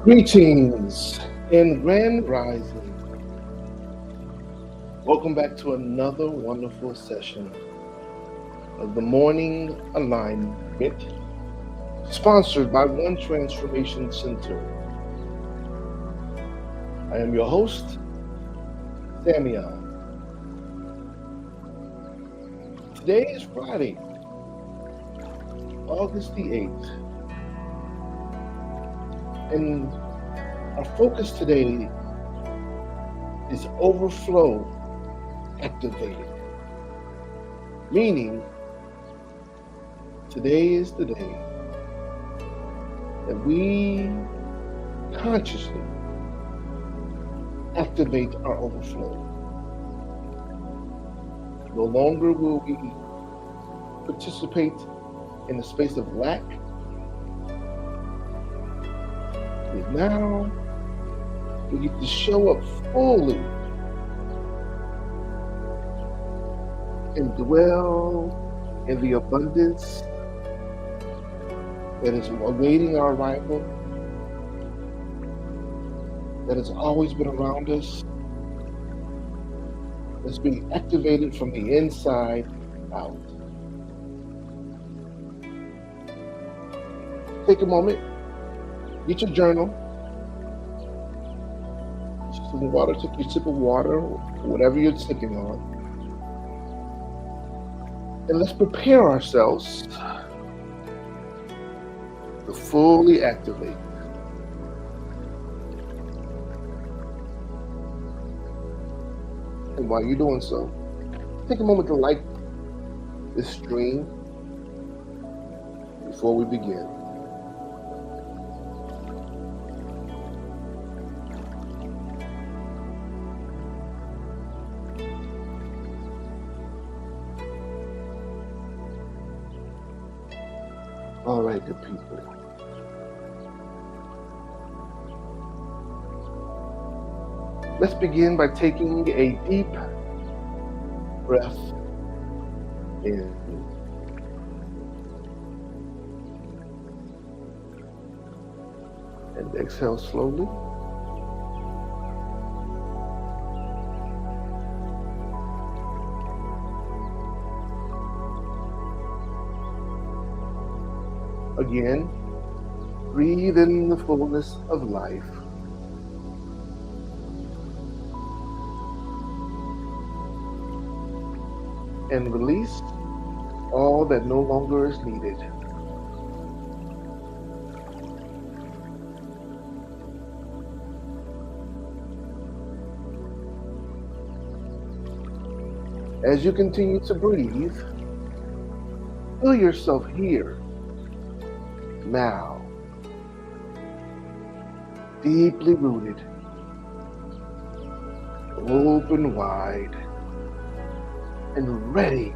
Greetings and grand rising. Welcome back to another wonderful session of the Morning Alignment, sponsored by One Transformation Center. I am your host, Samion. Today is Friday, August the 8th. And our focus today is overflow activated, meaning today is the day that we consciously activate our overflow. No longer will we participate in the space of lack. But now we get to show up fully and dwell in the abundance that is awaiting our arrival, that has always been around us, that's being activated from the inside out. Take a moment, get your journal, some water, take your sip of water, whatever you're sipping on, and let's prepare ourselves to fully activate. And while you're doing so, take a moment to light this stream before we begin. All right, good people. Let's begin by taking a deep breath in. And exhale slowly. Again, breathe in the fullness of life. And release all that no longer is needed. As you continue to breathe, feel yourself here. Now, deeply rooted, open wide, and ready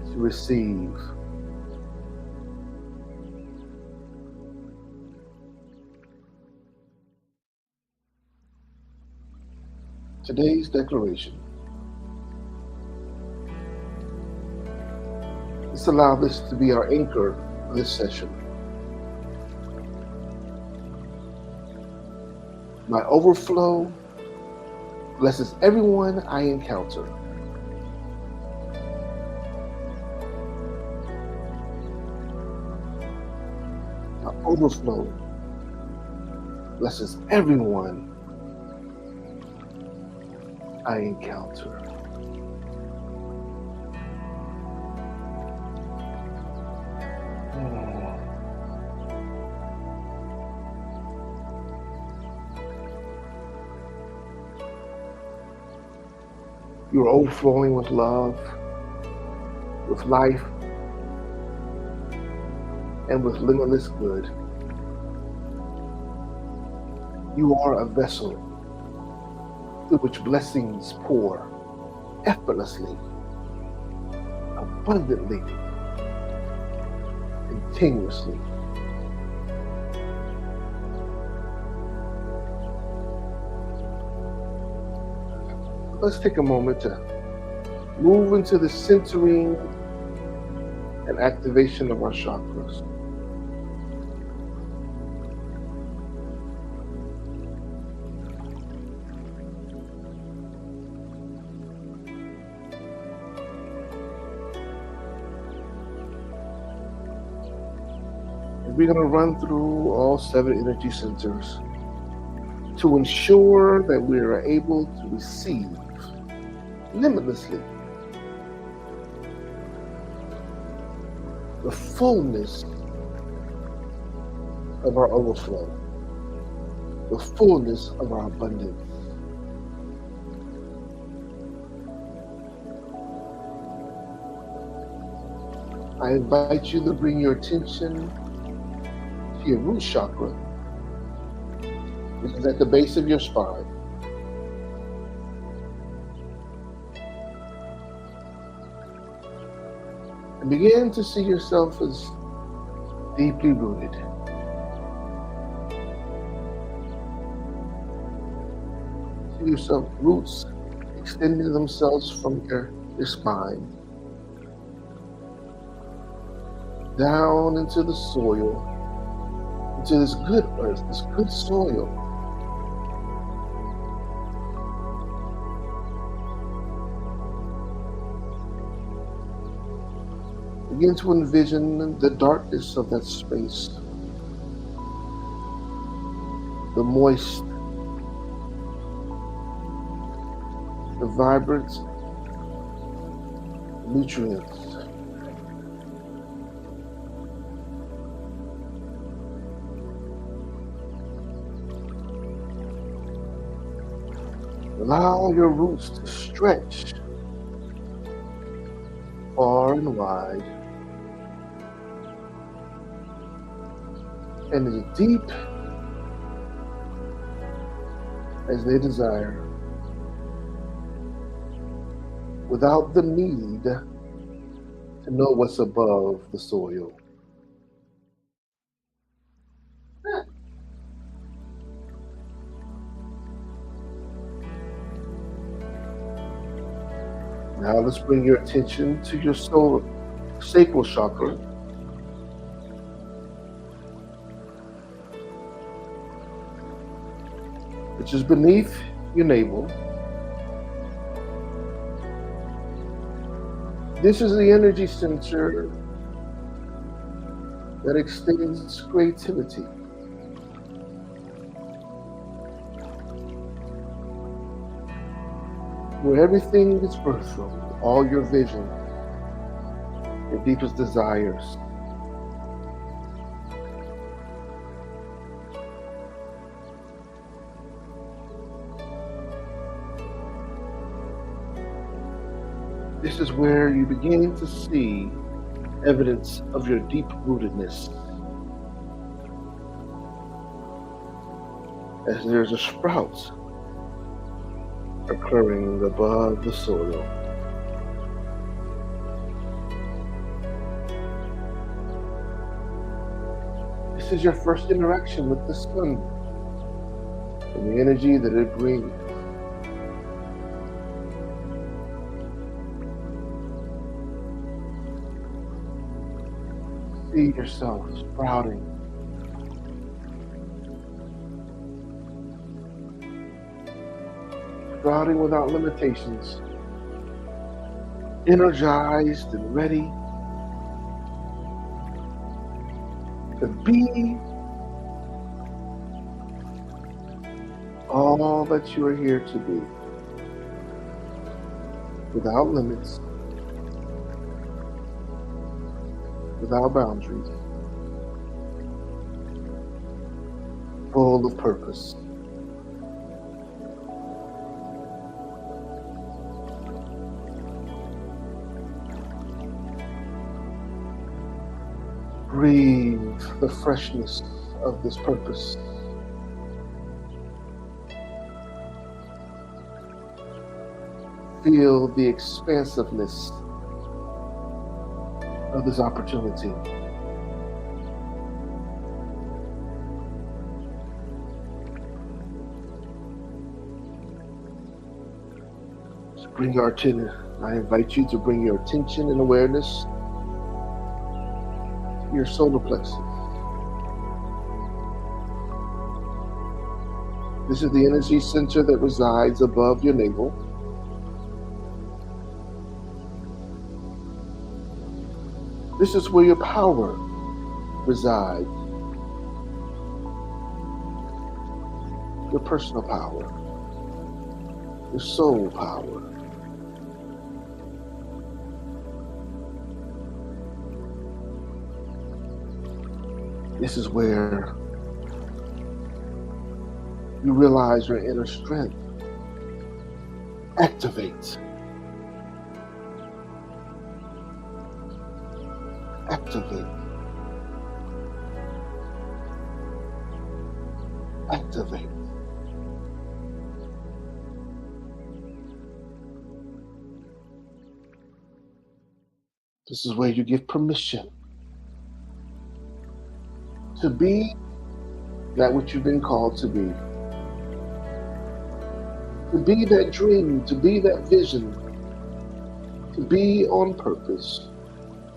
to receive. Today's declaration. Let's allow this to be our anchor for this session. My overflow blesses everyone I encounter. My overflow blesses everyone I encounter. You are overflowing with love, with life, and with limitless good. You are a vessel through which blessings pour effortlessly, abundantly, continuously. Let's take a moment to move into the centering and activation of our chakras. we're going to run through all 7 energy centers to ensure that we are able to receive limitlessly the fullness of our overflow, the fullness of our abundance. I invite you to bring your attention to your root chakra, which is at the base of your spine. And begin to see yourself as deeply rooted. See yourself, roots extending themselves from your spine down into the soil, into this good earth, this good soil. Begin to envision the darkness of that space, the moist, the vibrant nutrients. Allow your roots to stretch far and wide and as deep as they desire, without the need to know what's above the soil. Now let's bring your attention to your sacral chakra, which is beneath your navel. This is the energy center that extends creativity, where everything is birthed from, all your vision, your deepest desires. This is where you begin to see evidence of your deep rootedness, as there's a sprout occurring above the soil. This is your first interaction with the sun and the energy that it brings. See yourself sprouting. Sprouting without limitations, energized and ready to be all that you are here to be, without limits, without boundaries, full of purpose. Breathe the freshness of this purpose. Feel the expansiveness of this opportunity. So bring your attention. I invite you to bring your attention and awareness to your solar plexus. This is the energy center that resides above your navel. This is where your power resides. your personal power, your soul power. This is where you realize your inner strength activates. Activate. Activate. This is where you give permission to be that which you've been called to be. To be that dream, to be that vision, to be on purpose,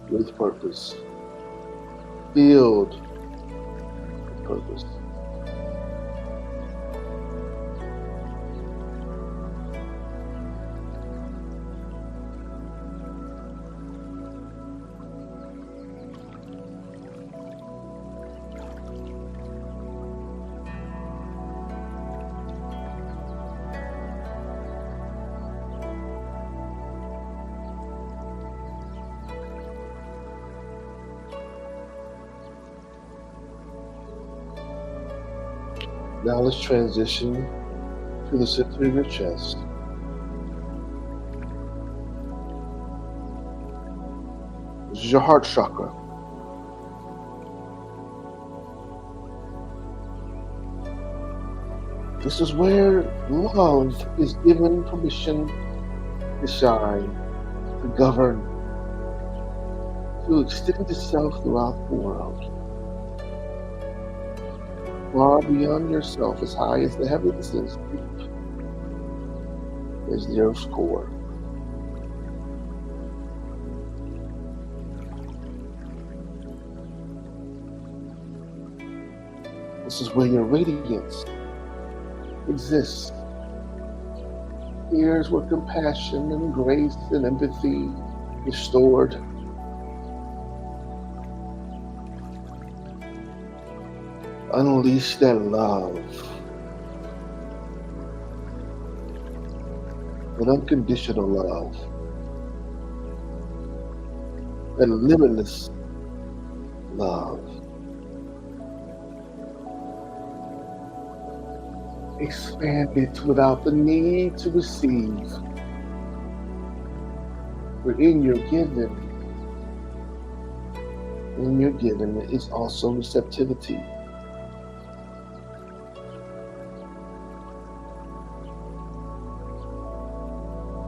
with purpose, filled with purpose. Now let's transition to the center of your chest. This is your heart chakra. This is where love is given permission to shine, to govern, to extend itself throughout the world. Far beyond yourself, as high as the heavens is deep as the earth's core. This is where your radiance exists. Here's where compassion and grace and empathy is stored. Unleash that love, that unconditional love, that limitless love. Expand it without the need to receive. For in your giving is also receptivity.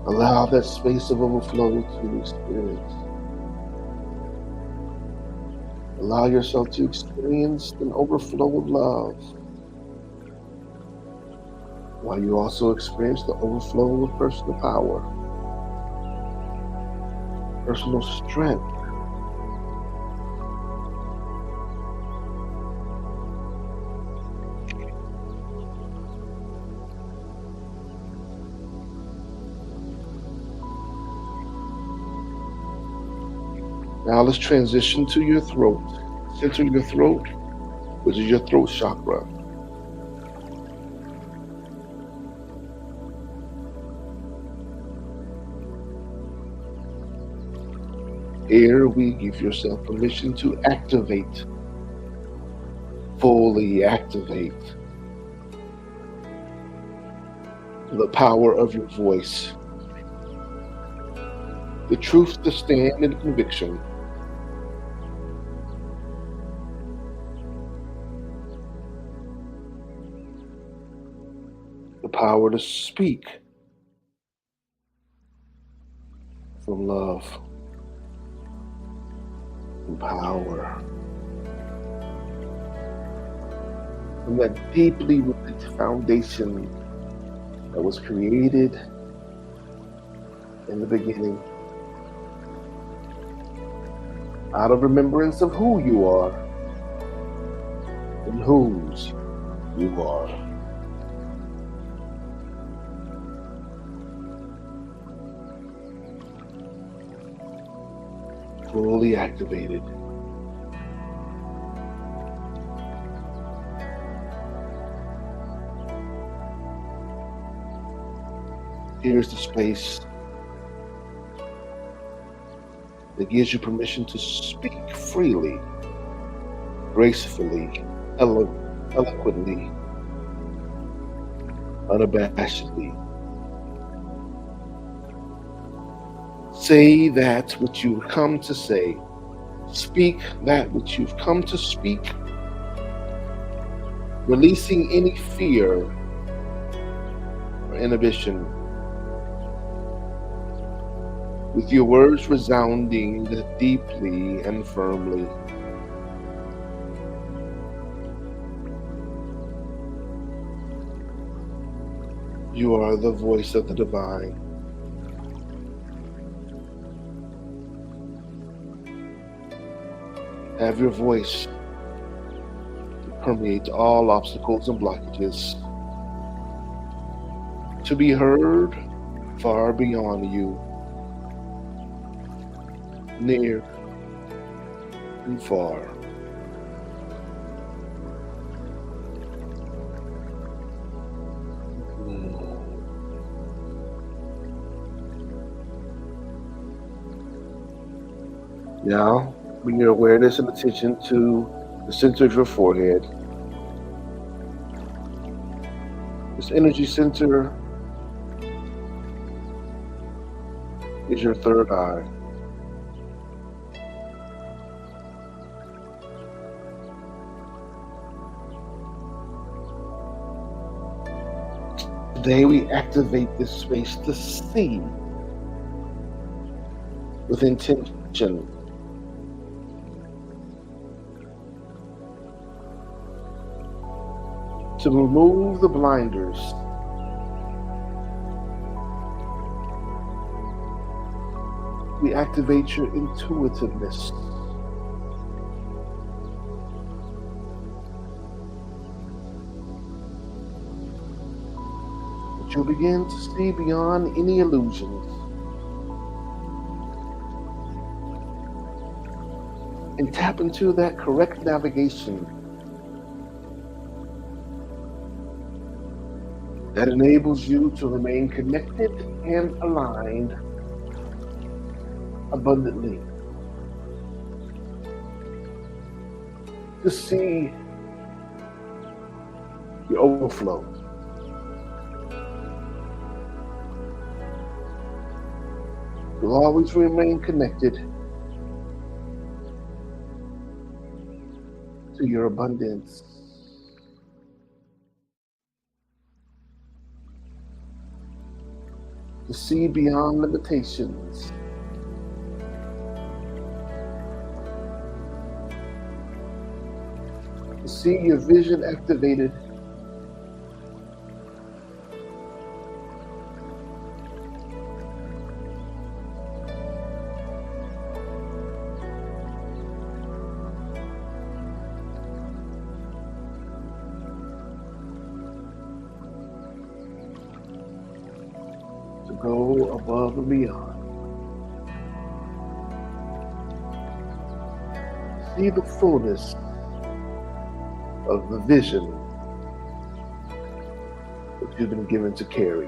Allow that space of overflow to experience. Allow yourself to experience an overflow of love, while you also experience the overflow of personal power, personal strength. Now let's transition to your throat. Center your throat, which is your throat chakra. Here we give yourself permission to activate, fully activate the power of your voice, the truth to stand in conviction, the power to speak from love, from power, from that deeply rooted foundation that was created in the beginning, out of remembrance of who you are and whose you are. Fully activated. Here's the space that gives you permission to speak freely, gracefully, eloquently, unabashedly. Say that which you've come to say. Speak that which you've come to speak, releasing any fear or inhibition, with your words resounding deeply and firmly. You are the voice of the divine. Have your voice permeate all obstacles and blockages, to be heard far beyond you, near and far. Now, bring your awareness and attention to the center of your forehead. This energy center is your third eye. Today we activate this space to see with intention. To remove the blinders. We activate your intuitiveness. That you'll begin to see beyond any illusions. And tap into that correct navigation that enables you to remain connected and aligned abundantly. To see your overflow. You'll always remain connected to your abundance. To see beyond limitations. To see your vision activated. To go above and beyond. See the fullness of the vision that you've been given to carry.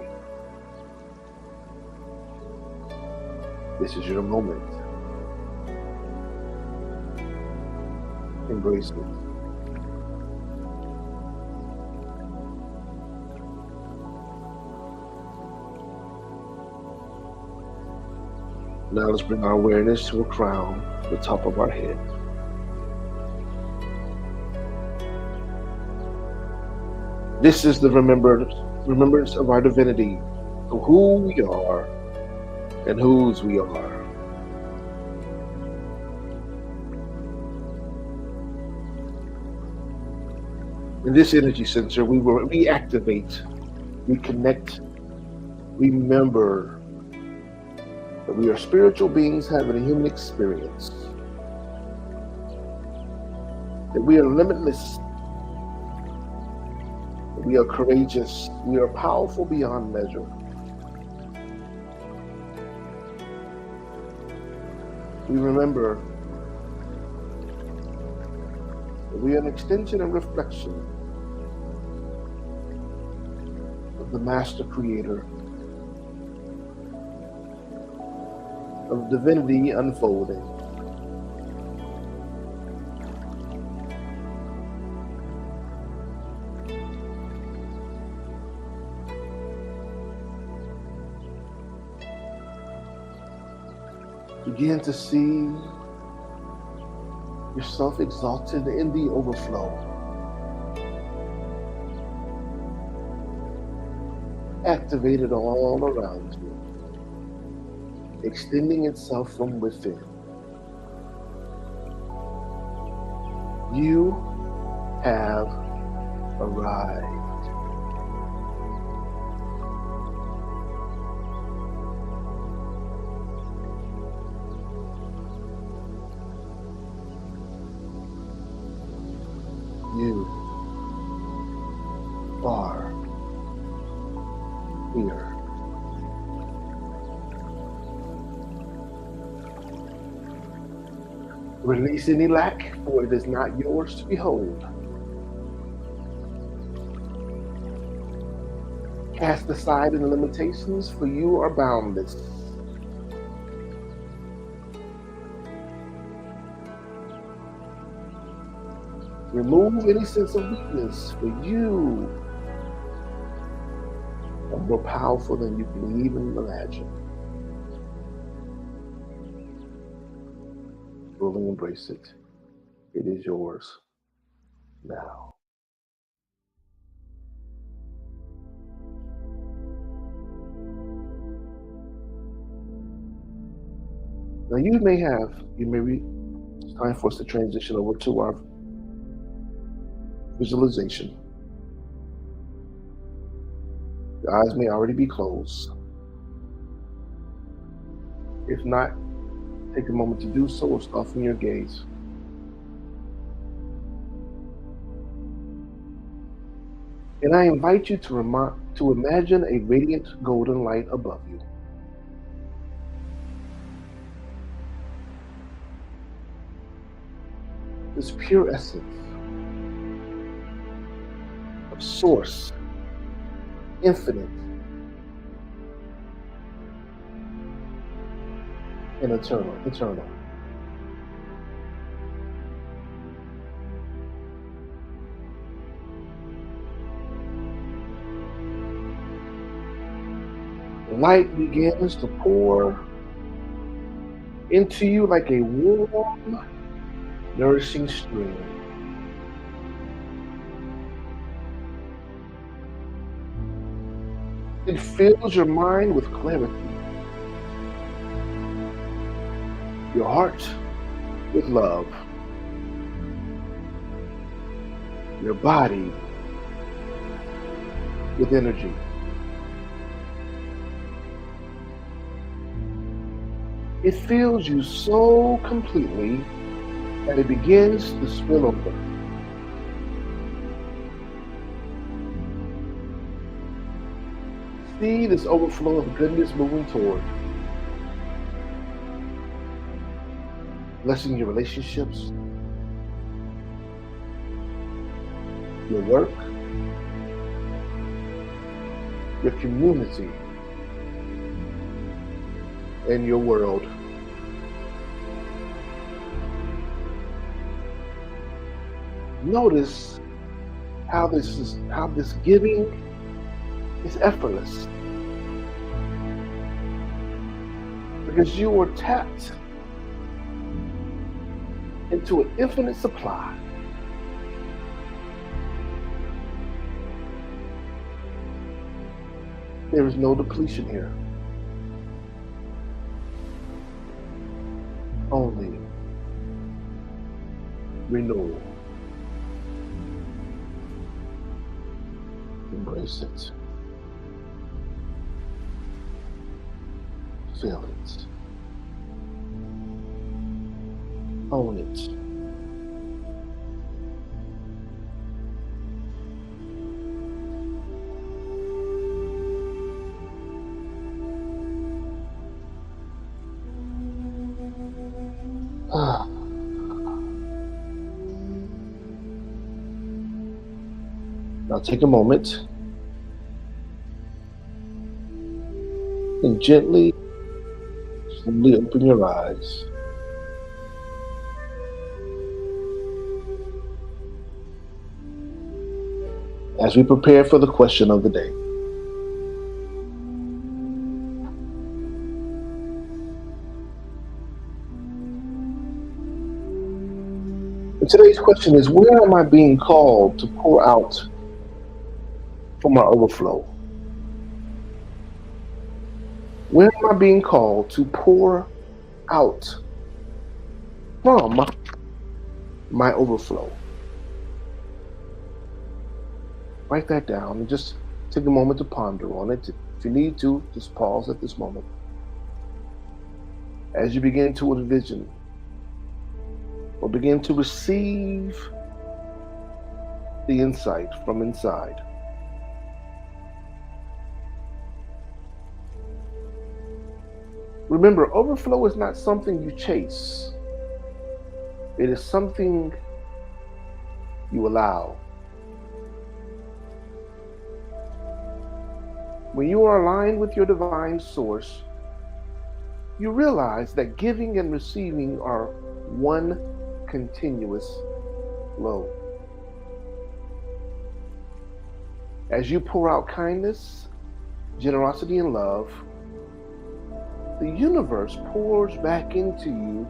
This is your moment. Embrace it. Now let's bring our awareness to a crown, the top of our head. This is the remembrance of our divinity, of who we are and whose we are. In this energy center, we will reactivate, reconnect, remember that we are spiritual beings having a human experience. That we are limitless. That we are courageous. We are powerful beyond measure. We remember that we are an extension and reflection of the Master Creator, of divinity unfolding. Begin to see yourself exalted in the overflow, activated all around you, extending itself from within. You have arrived. You are here. Release any lack, for it is not yours to behold. Cast aside any limitations, for you are boundless. Remove any sense of weakness, for you are more powerful than you can even imagine. Fully embrace it. It is yours now. Now you may be, it's time for us to transition over to our visualization. Your eyes may already be closed. If not, take a moment to do so or soften your gaze. And I invite you to imagine a radiant golden light above you. This pure essence of source, infinite and eternal. The light begins to pour into you like a warm, nourishing stream. It fills your mind with clarity, your heart with love, your body with energy. It fills you so completely that it begins to spill over. See this overflow of goodness moving toward, blessing your relationships, your work, your community, and your world. Notice how this giving is effortless, because you are tapped into an infinite supply. There is no depletion here, only renewal. Embrace it. Feel it. Own it. Now take a moment and gently Slowly open your eyes. As we prepare for the question of the day. And today's question is, where am I being called to pour out for my overflow? Where am I being called to pour out from my overflow? Write that down and just take a moment to ponder on it. If you need to, just pause at this moment. As you begin to envision or begin to receive the insight from inside. Remember, overflow is not something you chase. It is something you allow. When you are aligned with your divine source, you realize that giving and receiving are one continuous flow. As you pour out kindness, generosity, and love, the universe pours back into you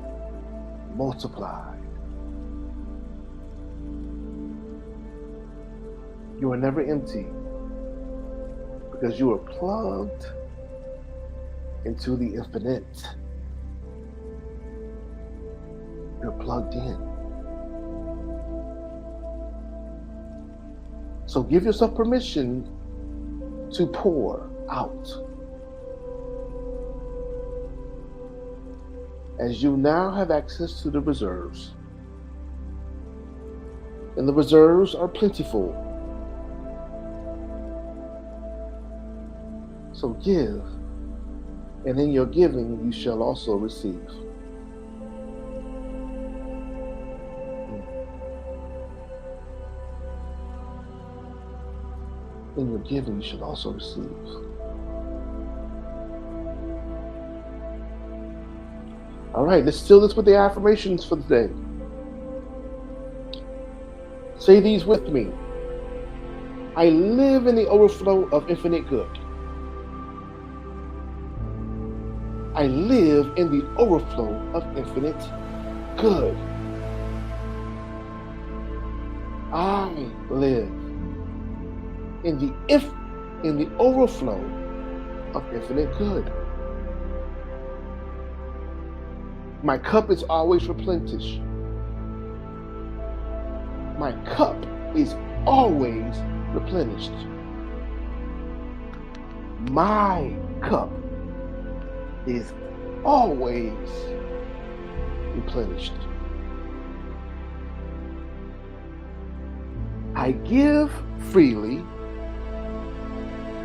multiplied. You are never empty because you are plugged into the infinite. You're plugged in. So give yourself permission to pour out. As you now have access to the reserves. And the reserves are plentiful. So give, and in your giving you shall also receive. In your giving you shall also receive. All right, let's seal this with the affirmations for the day. Say these with me. I live in the overflow of infinite good. I live in the overflow of infinite good. I live in the overflow of infinite good. My cup is always replenished. My cup is always replenished. My cup is always replenished. I give freely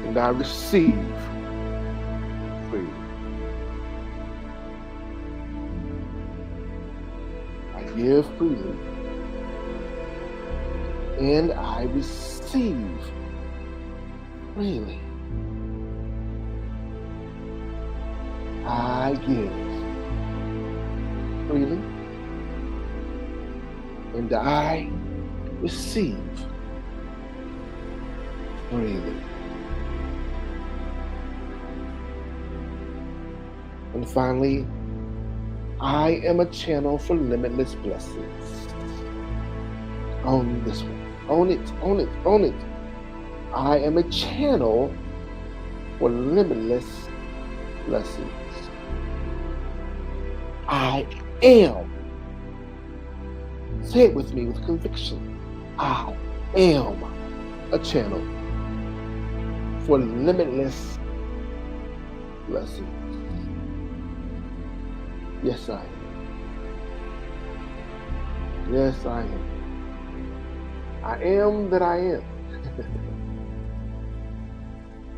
and I receive freely. I give freely and I receive freely. I give freely and I receive freely. And finally, I am a channel for limitless blessings. Own this one. Own it, own it, own it. I am a channel for limitless blessings. I am. Say it with me with conviction. I am a channel for limitless blessings. Yes, I am. Yes, I am. I am that I am.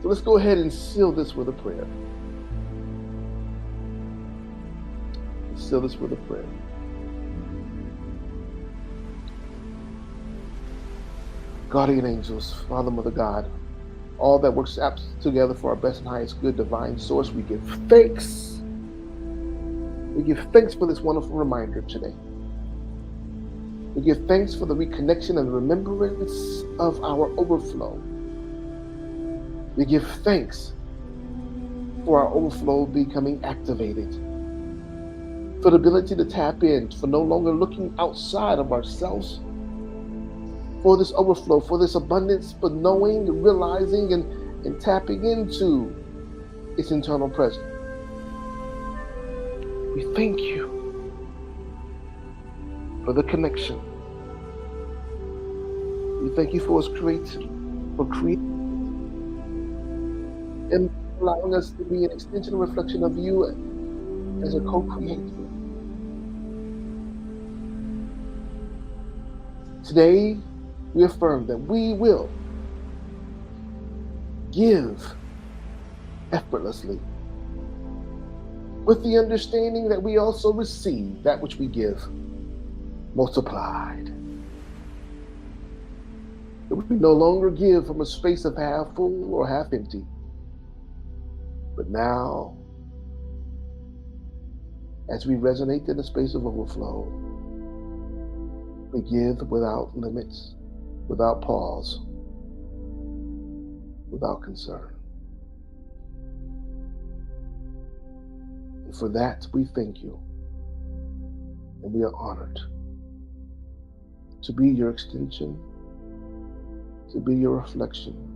So let's go ahead and seal this with a prayer. Let's seal this with a prayer. Guardian angels, Father, Mother, God, all that works together for our best and highest good, divine source, we give thanks We give thanks for this wonderful reminder today. We give thanks for the reconnection and the remembrance of our overflow. We give thanks for our overflow becoming activated, for the ability to tap in, for no longer looking outside of ourselves, for this overflow, for this abundance, for knowing, realizing, and tapping into its internal presence. We thank you for the connection. We thank you for creating and allowing us to be an extension and reflection of you as a co-creator. Today, we affirm that we will give effortlessly, with the understanding that we also receive that which we give multiplied. That we no longer give from a space of half full or half empty, but now, as we resonate in the space of overflow, we give without limits, without pause, without concern. And for that, we thank you. And we are honored to be your extension, to be your reflection,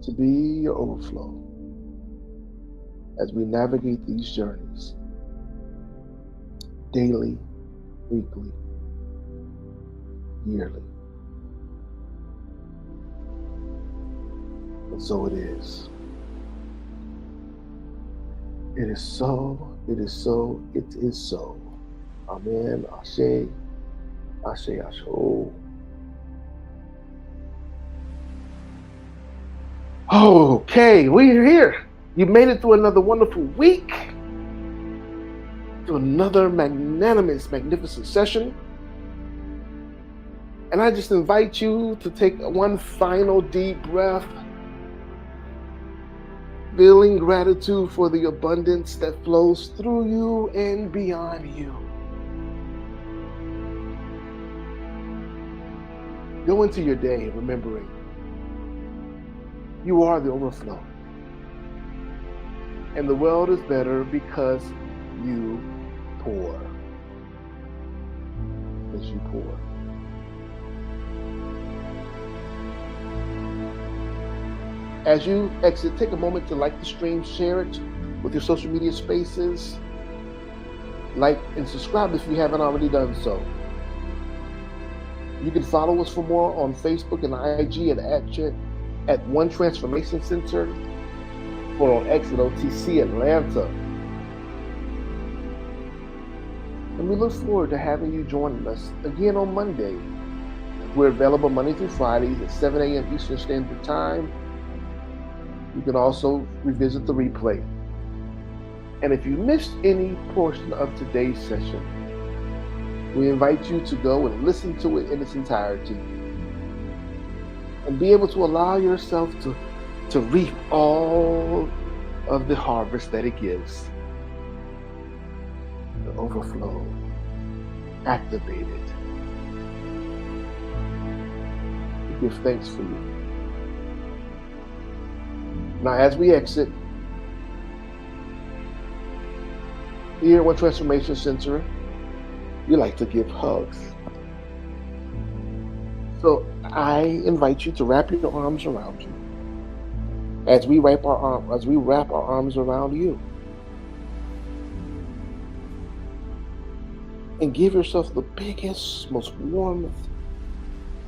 to be your overflow as we navigate these journeys daily, weekly, yearly. And so it is. It is so, it is so, it is so. Amen. Ashe, Ashe, Ashe. Okay, we're here. You made it through another wonderful week, to another magnanimous, magnificent session. And I just invite you to take one final deep breath, feeling gratitude for the abundance that flows through you and beyond you. Go into your day remembering you are the overflow. And the world is better because you pour. As you pour. As you exit, take a moment to like the stream, share it with your social media spaces. Like and subscribe if you haven't already done so. You can follow us for more on Facebook and IG at One Transformation Center, or on X at OTC Atlanta. And we look forward to having you joining us again on Monday. We're available Monday through Fridays at 7 a.m. Eastern Standard Time. You can also revisit the replay. And if you missed any portion of today's session, we invite you to go and listen to it in its entirety and be able to allow yourself to reap all of the harvest that it gives. The overflow, activated. We give thanks for you. Now, as we exit, here at One Transformation Center, we like to give hugs. So I invite you to wrap your arms around you as we wrap our arms around you, and give yourself the biggest, most warmth,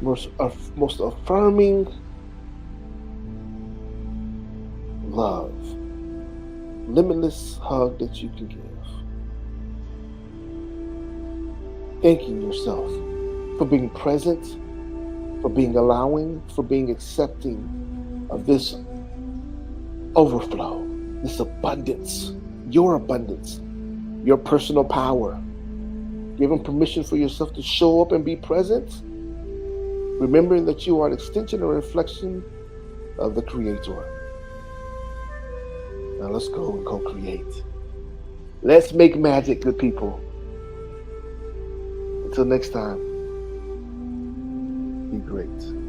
most affirming love, limitless hug that you can give. Thanking yourself for being present, for being allowing, for being accepting of this overflow, this abundance, your personal power. Giving permission for yourself to show up and be present, remembering that you are an extension or reflection of the Creator. Now let's go and co-create Let's make magic, good people. Until next time, be great.